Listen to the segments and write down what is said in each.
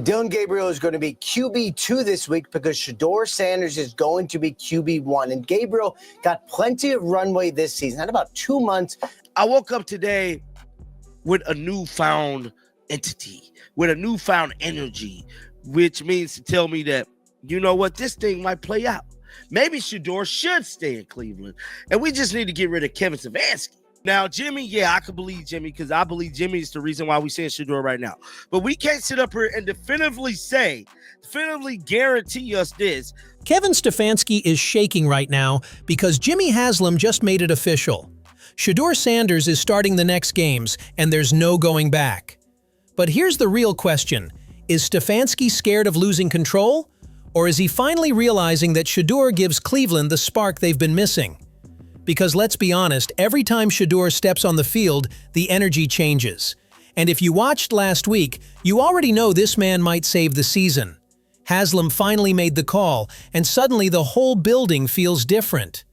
Dylan Gabriel is going to be QB2 this week because Shedeur Sanders is going to be QB1. And Gabriel got plenty of runway this season, had about 2 months. I woke up today with a newfound entity, with a newfound energy, which means to tell me that, you know what, this thing might play out. Maybe Shedeur should stay in Cleveland, and we just need to get rid of Kevin Stefanski. Now, Jimmy, yeah, I could believe Jimmy because I believe Jimmy is the reason why we're saying Shedeur right now. But we can't sit up here and definitively guarantee us this. Kevin Stefanski is shaking right now because Jimmy Haslem just made it official. Shedeur Sanders is starting the next games, and there's no going back. But here's the real question. Is Stefanski scared of losing control? Or is he finally realizing that Shedeur gives Cleveland the spark they've been missing? Because let's be honest, every time Shedeur steps on the field, the energy changes. And if you watched last week, you already know this man might save the season. Haslem finally made the call, and suddenly the whole building feels different.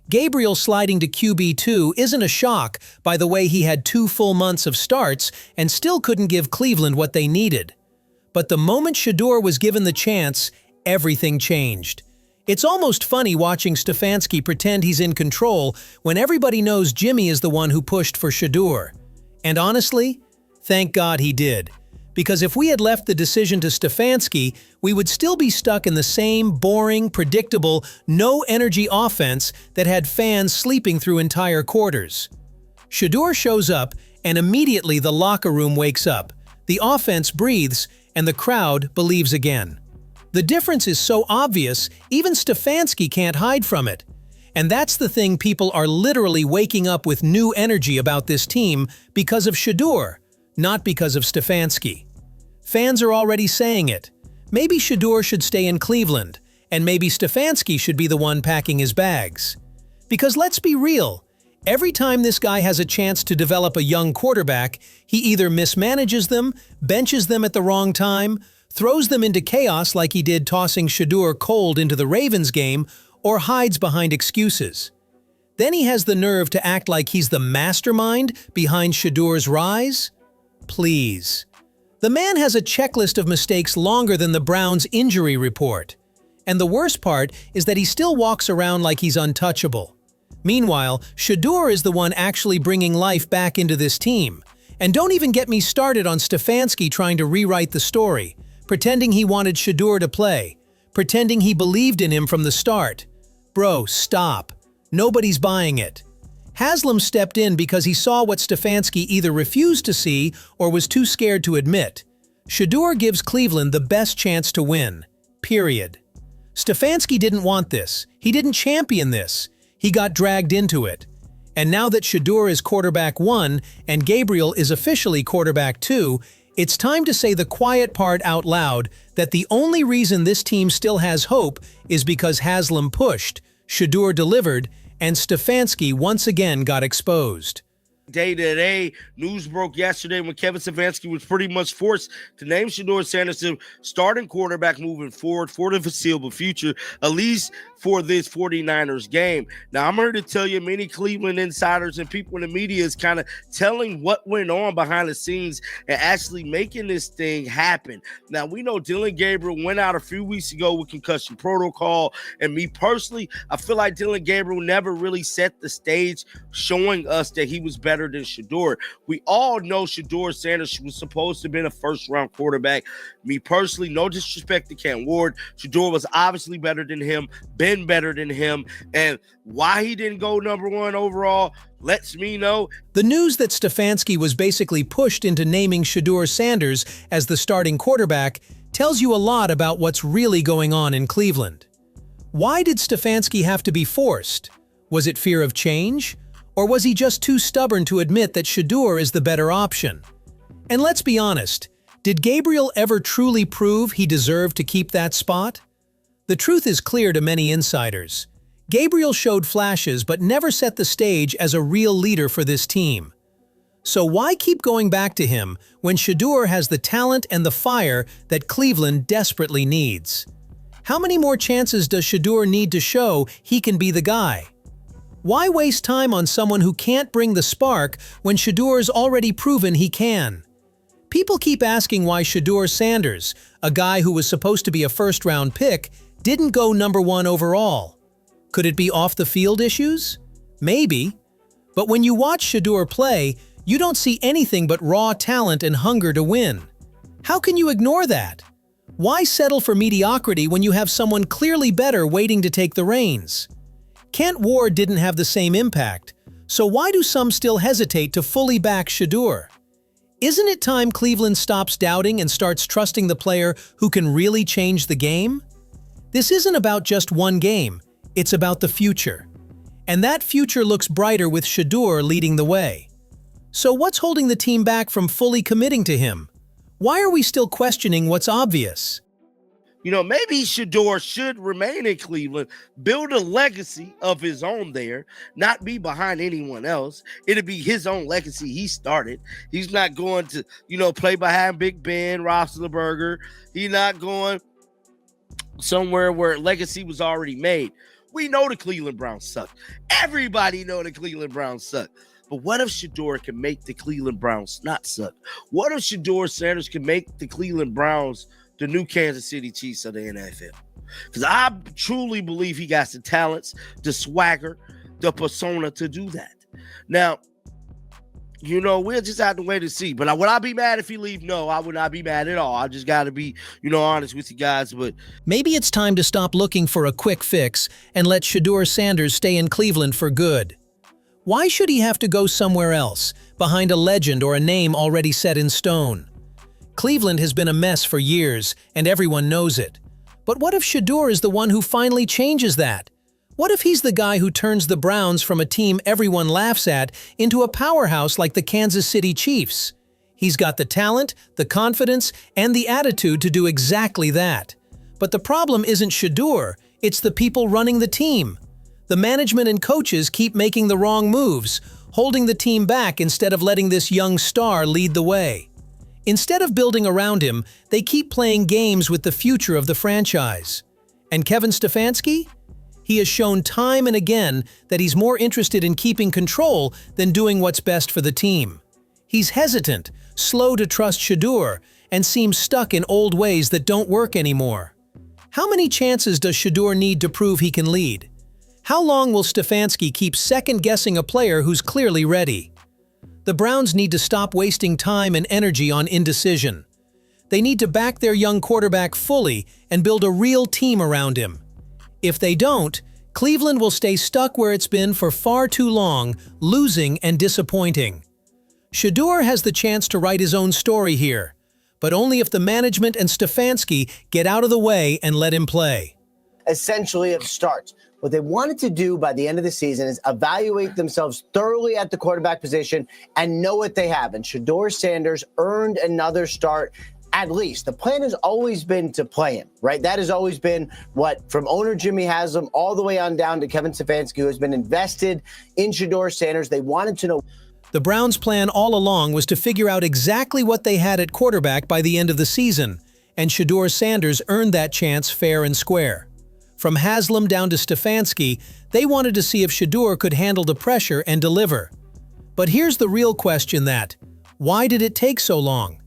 Gabriel sliding to QB2 isn't a shock by the way he had 2 full months of starts and still couldn't give Cleveland what they needed. But the moment Shedeur was given the chance, everything changed. It's almost funny watching Stefanski pretend he's in control when everybody knows Jimmy is the one who pushed for Shedeur. And honestly, thank God he did. Because if we had left the decision to Stefanski, we would still be stuck in the same boring, predictable, no-energy offense that had fans sleeping through entire quarters. Shedeur shows up, and immediately the locker room wakes up. The offense breathes, and the crowd believes again. The difference is so obvious, even Stefanski can't hide from it. And that's the thing, people are literally waking up with new energy about this team because of Shedeur, not because of Stefanski. Fans are already saying it. Maybe Shedeur should stay in Cleveland, and maybe Stefanski should be the one packing his bags. Because let's be real, every time this guy has a chance to develop a young quarterback, he either mismanages them, benches them at the wrong time, throws them into chaos like he did tossing Shedeur cold into the Ravens game, or hides behind excuses. Then he has the nerve to act like he's the mastermind behind Shedeur's rise? Please. The man has a checklist of mistakes longer than the Browns' injury report. And the worst part is that he still walks around like he's untouchable. Meanwhile, Shedeur is the one actually bringing life back into this team. And don't even get me started on Stefanski trying to rewrite the story, pretending he wanted Shedeur to play, pretending he believed in him from the start. Bro, stop. Nobody's buying it. Haslem stepped in because he saw what Stefanski either refused to see or was too scared to admit. Shedeur gives Cleveland the best chance to win. Period. Stefanski didn't want this. He didn't champion this. He got dragged into it. And now that Shedeur is quarterback 1 and Gabriel is officially quarterback 2, it's time to say the quiet part out loud that the only reason this team still has hope is because Haslem pushed, Shedeur delivered, and Stefanski once again got exposed. Day-to-day news broke yesterday when Kevin Stefanski was pretty much forced to name Shedeur Sanders the starting quarterback moving forward for the foreseeable future, at least for this 49ers game. Now, I'm here to tell you, many Cleveland insiders and people in the media is kind of telling what went on behind the scenes and actually making this thing happen. Now, we know Dylan Gabriel went out a few weeks ago with concussion protocol, and me personally, I feel like Dylan Gabriel never really set the stage showing us that he was better than Shedeur. We all know Shedeur Sanders was supposed to have been a first-round quarterback. Me personally, no disrespect to Cam Ward, Shedeur was obviously better than him, been better than him, and why he didn't go #1 overall lets me know. The news that Stefanski was basically pushed into naming Shedeur Sanders as the starting quarterback tells you a lot about what's really going on in Cleveland. Why did Stefanski have to be forced? Was it fear of change? Or was he just too stubborn to admit that Shedeur is the better option? And let's be honest, did Gabriel ever truly prove he deserved to keep that spot? The truth is clear to many insiders. Gabriel showed flashes but never set the stage as a real leader for this team. So why keep going back to him when Shedeur has the talent and the fire that Cleveland desperately needs? How many more chances does Shedeur need to show he can be the guy? Why waste time on someone who can't bring the spark when Shedeur's already proven he can? People keep asking why Shedeur Sanders, a guy who was supposed to be a first-round pick, didn't go #1 overall. Could it be off-the-field issues? Maybe. But when you watch Shedeur play, you don't see anything but raw talent and hunger to win. How can you ignore that? Why settle for mediocrity when you have someone clearly better waiting to take the reins? Kent Ward didn't have the same impact, so why do some still hesitate to fully back Shedeur? Isn't it time Cleveland stops doubting and starts trusting the player who can really change the game? This isn't about just one game, it's about the future. And that future looks brighter with Shedeur leading the way. So what's holding the team back from fully committing to him? Why are we still questioning what's obvious? Maybe Shedeur should remain in Cleveland, build a legacy of his own there, not be behind anyone else. It'll be his own legacy he started. He's not going to, play behind Big Ben, Roethlisberger. He's not going somewhere where legacy was already made. We know the Cleveland Browns suck. Everybody know the Cleveland Browns suck. But what if Shedeur can make the Cleveland Browns not suck? What if Shedeur Sanders can make the Cleveland Browns the new Kansas City Chiefs of the NFL? Because I truly believe he got the talents, the swagger, the persona to do that. Now, we'll just have to wait and see. But would I be mad if he leave? No, I would not be mad at all. I just got to be, honest with you guys. But maybe it's time to stop looking for a quick fix and let Shedeur Sanders stay in Cleveland for good. Why should he have to go somewhere else, behind a legend or a name already set in stone? Cleveland has been a mess for years, and everyone knows it. But what if Shedeur is the one who finally changes that? What if he's the guy who turns the Browns from a team everyone laughs at into a powerhouse like the Kansas City Chiefs? He's got the talent, the confidence, and the attitude to do exactly that. But the problem isn't Shedeur, it's the people running the team. The management and coaches keep making the wrong moves, holding the team back instead of letting this young star lead the way. Instead of building around him, they keep playing games with the future of the franchise. And Kevin Stefanski? He has shown time and again that he's more interested in keeping control than doing what's best for the team. He's hesitant, slow to trust Shedeur, and seems stuck in old ways that don't work anymore. How many chances does Shedeur need to prove he can lead? How long will Stefanski keep second-guessing a player who's clearly ready? The Browns need to stop wasting time and energy on indecision. They need to back their young quarterback fully and build a real team around him. If they don't, Cleveland will stay stuck where it's been for far too long, losing and disappointing. Shedeur has the chance to write his own story here, but only if the management and Stefanski get out of the way and let him play. Essentially, it starts. What they wanted to do by the end of the season is evaluate themselves thoroughly at the quarterback position and know what they have. And Shedeur Sanders earned another start, at least. The plan has always been to play him, right? That has always been from owner Jimmy Haslem all the way on down to Kevin Stefanski, who has been invested in Shedeur Sanders. They wanted to know. The Browns' plan all along was to figure out exactly what they had at quarterback by the end of the season, and Shedeur Sanders earned that chance fair and square. From Haslem down to Stefanski, they wanted to see if Shedeur could handle the pressure and deliver. But here's the real question: why did it take so long?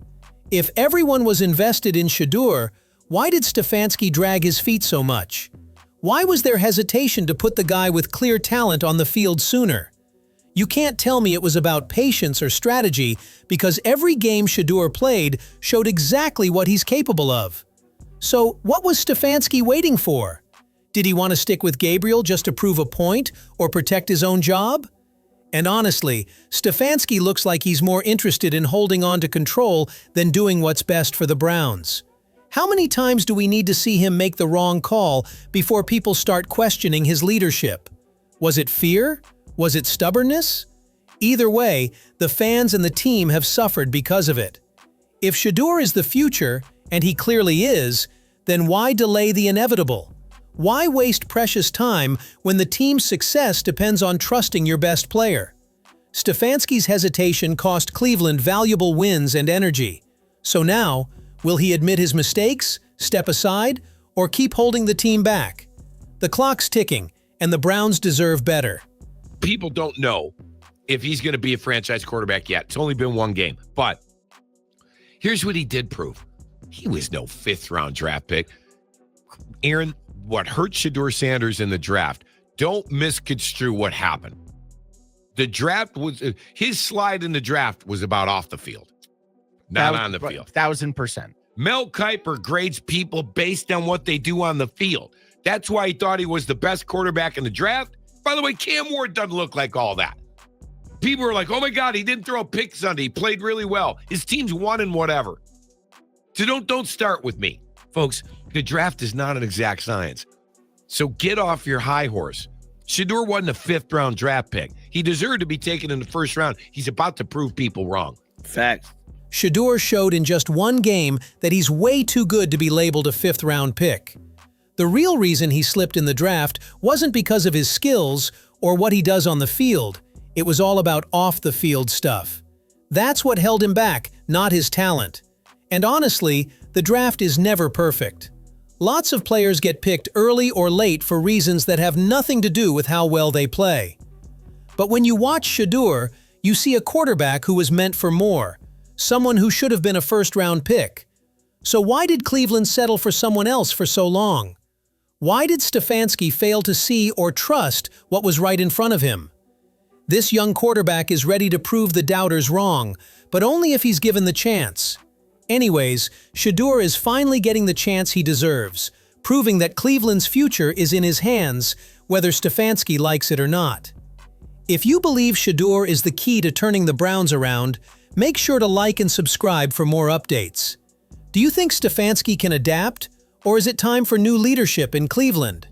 If everyone was invested in Shedeur, why did Stefanski drag his feet so much? Why was there hesitation to put the guy with clear talent on the field sooner? You can't tell me it was about patience or strategy, because every game Shedeur played showed exactly what he's capable of. So what was Stefanski waiting for? Did he want to stick with Gabriel just to prove a point or protect his own job? And honestly, Stefanski looks like he's more interested in holding on to control than doing what's best for the Browns. How many times do we need to see him make the wrong call before people start questioning his leadership? Was it fear? Was it stubbornness? Either way, the fans and the team have suffered because of it. If Shedeur is the future, and he clearly is, then why delay the inevitable? Why waste precious time when the team's success depends on trusting your best player? Stefanski's hesitation cost Cleveland valuable wins and energy. So now, will he admit his mistakes, step aside, or keep holding the team back? The clock's ticking, and the Browns deserve better. People don't know if he's going to be a franchise quarterback yet. It's only been one game, but Here's what he did prove. He was no 5th-round draft pick. Aaron, what hurt Shedeur Sanders in the draft, don't misconstrue what happened. The draft was, his slide in the draft was about off the field, not on the field. 1000%. Mel Kiper grades people based on what they do on the field. That's why he thought he was the best quarterback in the draft. By the way, Cam Ward doesn't look like all that. People are like, oh my God, he didn't throw a pick Sunday. He played really well. His team's won and whatever. So don't start with me. Folks, the draft is not an exact science. So get off your high horse. Shedeur wasn't a 5th-round draft pick. He deserved to be taken in the 1st round. He's about to prove people wrong. Facts. Shedeur showed in just one game that he's way too good to be labeled a 5th-round pick. The real reason he slipped in the draft wasn't because of his skills or what he does on the field. It was all about off-the-field stuff. That's what held him back, not his talent. And honestly, the draft is never perfect. Lots of players get picked early or late for reasons that have nothing to do with how well they play. But when you watch Shedeur, you see a quarterback who was meant for more, someone who should have been a 1st-round pick. So why did Cleveland settle for someone else for so long? Why did Stefanski fail to see or trust what was right in front of him? This young quarterback is ready to prove the doubters wrong, but only if he's given the chance. Anyways, Shedeur is finally getting the chance he deserves, proving that Cleveland's future is in his hands, whether Stefanski likes it or not. If you believe Shedeur is the key to turning the Browns around, make sure to like and subscribe for more updates. Do you think Stefanski can adapt, or is it time for new leadership in Cleveland?